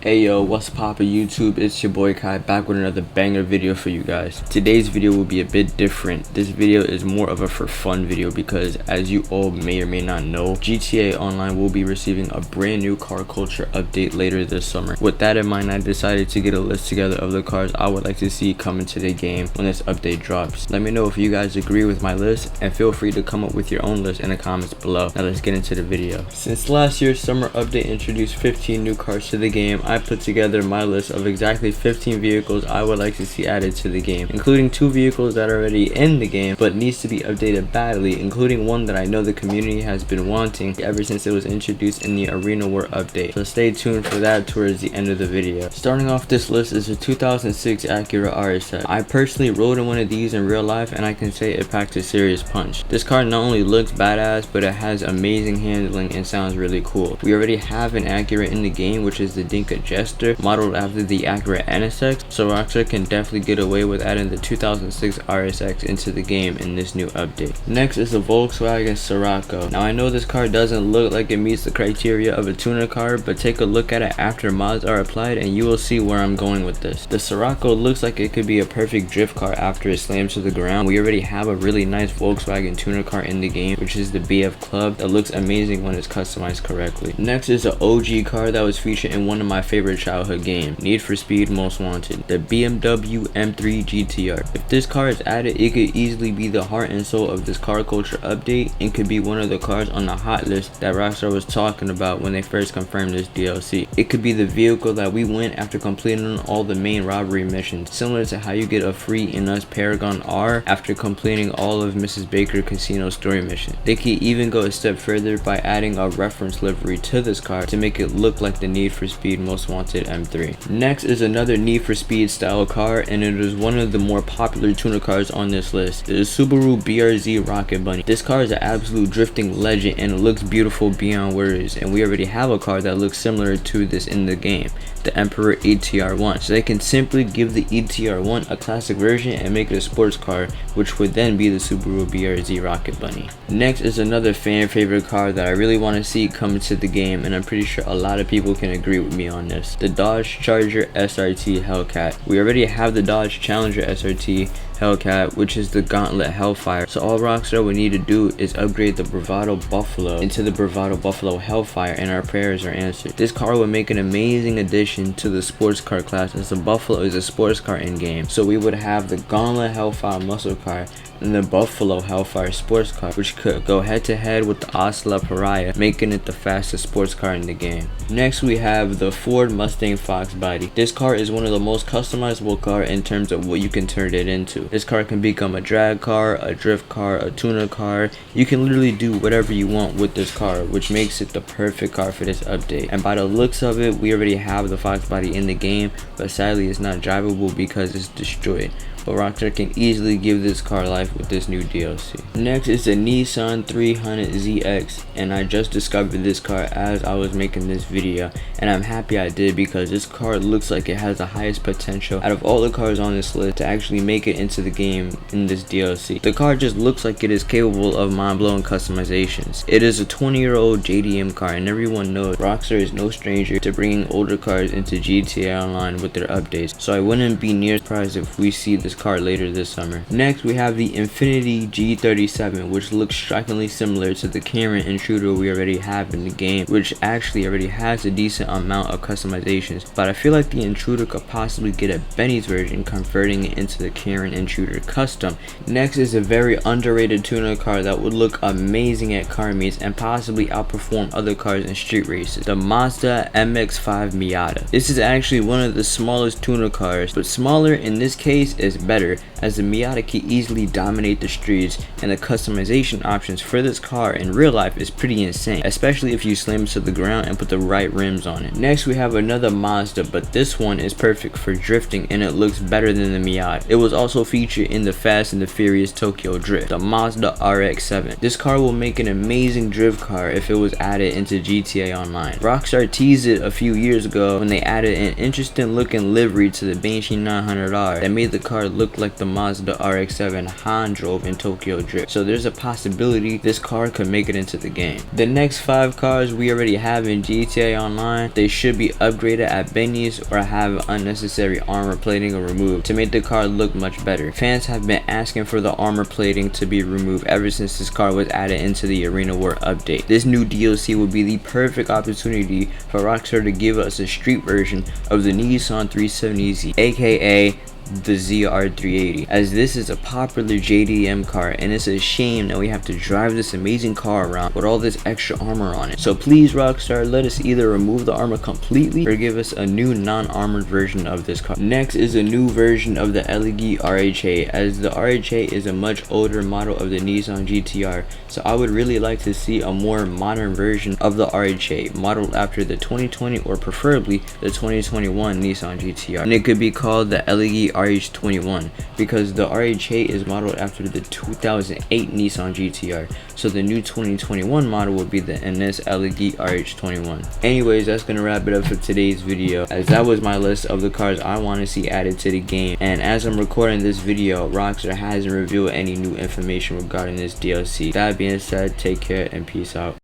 Hey yo, what's poppin' YouTube? It's your boy Kai back with another banger video for you guys. Today's video will be a bit different. This video is more of a for fun video because, as you all may or may not know, GTA Online will be receiving a brand new car culture update later this summer. With that in mind, I decided to get a list together of the cars I would like to see come into the game when this update drops. Let me know if you guys agree with my list, and feel free to come up with your own list in the comments below. Now let's get into the video. Since last year's summer update introduced 15 new cars to the game, I put together my list of exactly 15 vehicles I would like to see added to the game, including 2 vehicles that are already in the game but needs to be updated badly, including one that I know the community has been wanting ever since it was introduced in the Arena War update. So stay tuned for that towards the end of the video. Starting off this list is a 2006 Acura Rsi. I personally rode in one of these in real life, and I can say it packed a serious punch. This car not only looks badass, but it has amazing handling and sounds really cool. We already have an Acura in the game, which is the Dinka Jester, modeled after the Acura NSX, so Rockstar can definitely get away with adding the 2006 RSX into the game in this new update. Next is the Volkswagen Scirocco. Now I know this car doesn't look like it meets the criteria of a tuner car, but take a look at it after mods are applied and you will see where I'm going with this. The Scirocco looks like it could be a perfect drift car after it slams to the ground. We already have a really nice Volkswagen tuner car in the game, which is the BF Club, that looks amazing when it's customized correctly. Next is an OG car that was featured in one of my favorite childhood game, Need for Speed Most Wanted, the BMW M3 GTR. If this car is added, it could easily be the heart and soul of this car culture update, and could be one of the cars on the hot list that Rockstar was talking about when they first confirmed this DLC. It could be the vehicle that we win after completing all the main robbery missions, similar to how you get a free Inus Paragon R after completing all of Mrs. Baker Casino story mission. They could even go a step further by adding a reference livery to this car to make it look like the Need for Speed Most Wanted M3. Next is another Need for Speed style car, and it is one of the more popular tuner cars on this list. It is Subaru BRZ Rocket Bunny. This car is an absolute drifting legend and it looks beautiful beyond words, and we already have a car that looks similar to this in the game, the Emperor ETR1. So they can simply give the ETR1 a classic version and make it a sports car, which would then be the Subaru BRZ Rocket Bunny. Next is another fan favorite car that I really want to see come into the game, and I'm pretty sure a lot of people can agree with me on this, the Dodge Charger SRT Hellcat. We already have the Dodge Challenger SRT Hellcat, which is the Gauntlet Hellfire, so all Rockstar would need to do is upgrade the Bravado Buffalo into the Bravado Buffalo Hellfire, and our prayers are answered. This car would make an amazing addition to the sports car class, as the Buffalo is a sports car in game. So we would have the Gauntlet Hellfire muscle car and the Buffalo Hellfire sports car, which could go head to head with the Osla Pariah, making it the fastest sports car in the game. Next we have the Ford Mustang Fox Body. This car is one of the most customizable car in terms of what you can turn it into. This car can become a drag car, a drift car, a tuner car. You can literally do whatever you want with this car, which makes it the perfect car for this update. And by the looks of it, we already have the Fox Body in the game, but sadly it's not drivable because it's destroyed. But Rockstar can easily give this car life with this new DLC. Next is the Nissan 300ZX, and I just discovered this car as I was making this video, and I'm happy I did because this car looks like it has the highest potential out of all the cars on this list to actually make it into the game in this DLC. The car just looks like it is capable of mind-blowing customizations. It is a 20-year-old JDM car, and everyone knows Rockstar is no stranger to bringing older cars into GTA Online with their updates, so I wouldn't be near surprised if we see this car later this summer. Next we have the Infiniti G37, which looks strikingly similar to the Cameron Intruder we already have in the game, which actually already has a decent amount of customizations, but I feel like the Intruder could possibly get a Benny's version, converting it into the Cameron Intruder Custom. Next is a very underrated tuner car that would look amazing at car meets and possibly outperform other cars in street races, the Mazda MX-5 Miata. This is actually one of the smallest tuner cars, but smaller in this case is better, as the Miata can easily dominate the streets, and the customization options for this car in real life is pretty insane, especially if you slam it to the ground and put the right rims on it. Next we have another Mazda, but this one is perfect for drifting and it looks better than the Miata. It was also featured in the Fast and the Furious Tokyo Drift, the Mazda Rx-7. This car will make an amazing drift car if it was added into GTA Online. Rockstar teased it a few years ago when they added an interesting looking livery to the Banshee 900R that made the car looked like the Mazda Rx-7 Han drove in Tokyo Drift, so there's a possibility this car could make it into the game. The next 5 cars we already have in GTA Online. They should be upgraded at Benny's or have unnecessary armor plating or removed to make the car look much better. Fans have been asking for the armor plating to be removed ever since this car was added into the Arena War update. This new DLC will be the perfect opportunity for Rockstar to give us a street version of the Nissan 370Z, aka the ZR380, as this is a popular JDM car, and it's a shame that we have to drive this amazing car around with all this extra armor on it. So please, Rockstar, let us either remove the armor completely or give us a new non-armored version of this car. Next is a new version of the LEG RHA, as the RHA is a much older model of the Nissan GTR, so I would really like to see a more modern version of the RHA modeled after the 2020 or preferably the 2021 Nissan GTR, and it could be called the LEG RH21 because the RHA is modeled after the 2008 Nissan GTR, so the new 2021 model would be the NS LEG RH21. Anyways, that's gonna wrap it up for today's video, as that was my list of the cars I want to see added to the game. And as I'm recording this video, Rockstar hasn't revealed any new information regarding this DLC. That being said, take care and peace out.